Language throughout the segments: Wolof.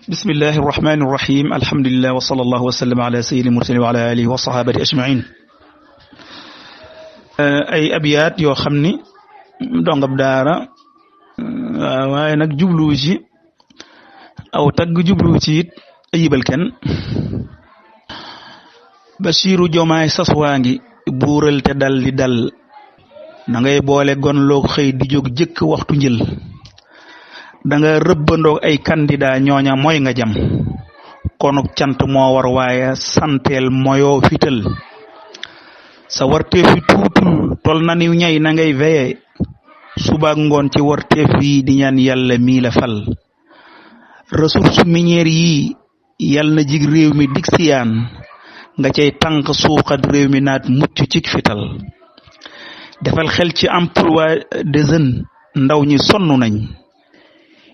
bismillahi irrahmani irrahim alhamdulilah wa sallallahu wa sallam ala sayyidil mursalin wa ala alihi wa sahabati ajmain ay abiyat yoo xam ni dongab daara waaye nag jubluwu ci aw tagg jubluwu ci it ayibal kenn Basiiru Jomaay sas waa ngi buural te dal di dal na ngay boole gon loog xëy di jóg jëkk waxtu njël danga rëbbandoog ay candidat ñooña mooy nga jam konuk cant moo war waaye santeel moyoo fital sa warteef yi tuutul tol na niw ñay na ngay veye subaak ngoon ci warteef yi di ñaan yàlla mii la fal ressources minières yi yàlla na jig réew mi dig siyaan nga cay tànk suuxat réew mi naat mucc cig fital defal xel ci emploi des jeunes ndaw ñi sonn nañ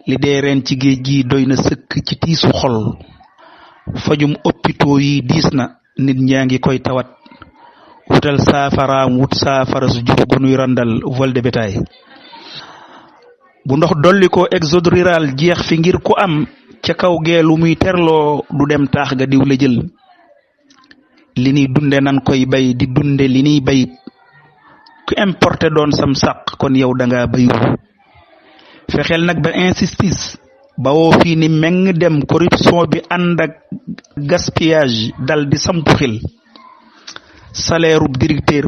li dee ren ci géej gi doy na sëkk ci tiisu xol fajum hôpitaux yi diis na nit ñaa ngi koy tawat wutal saafaraam wut saafara su jur gunuy randal vol de bétail bu ndox dolli ko exode rural jeex fi ngir ku am ca kaw geelu muy terloo du dem taax ga diw la jël li ñuy dunde nan koy bay di dunde li ñuy bayit ku importé doon sam sàq kon yow danga bayul fexeel nag ba insistis ba woo fii ni meng dem corruption bi ànd ak gaspillage dal di sampu xil salaire ub directeur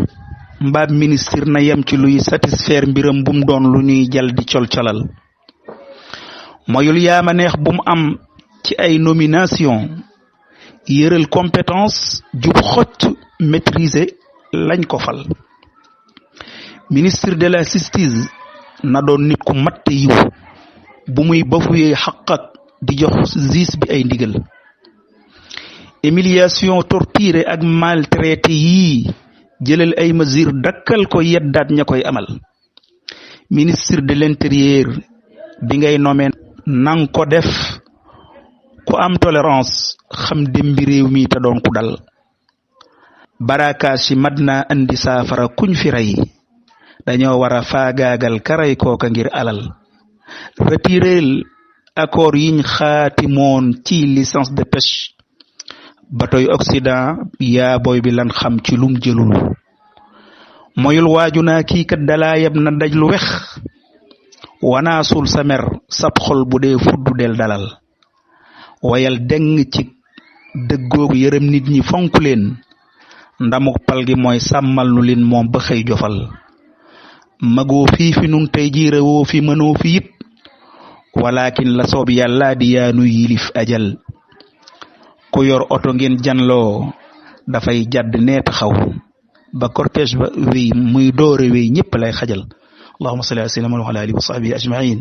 mbaab ministre na yem ci luy satisfaire mbiram bum doon lu ñuy jal di col-colal moyul yaama neex bum am ci ay nomination yëral compétence jub xocc maîtriser lañ ko fal ministre de la justice na doon nit ku matt yiw bu muy bafuyee xaqak di jox justice bi ay ndigal humiliation torture ak maltraité yii jëlal ay mesures dakkal ko yeddaat ña koy amal ministre de l'intérieur bi ngay nommé nang ko def ku am tolérance xam dembi réew mi te doon ku dal barakaas yi mat naa andi saafara kuñ fi rey dañoo war a faagaagal karay kooka ngir alal retireel accord yiñ xaatimoon ci licence de pêche batoy Occident yaa boy bi lan xam ci lum jëlul moyul waaju naa kii kat dalaa yeb na daj lu wex wanaasul sa mer sab xol bu dee fuddu del dalal wayal deng ci dëggoogu yërëm nit ñi fonk leen ndamuk pal gi mooy sàmmal nu leen moom ba xëy jofal magoo fii fi nun tey jiire woo fi mënoo fi it walakin la soob yàlla di yaanu yilif ajal ku yor oto ngeen janloo dafay jadd nee taxaw ba cortège ba wéy muy doore wéy ñëpp lay xajal allahumma salli ala sayyidina wa ala alihi wa sahbihi ajma'in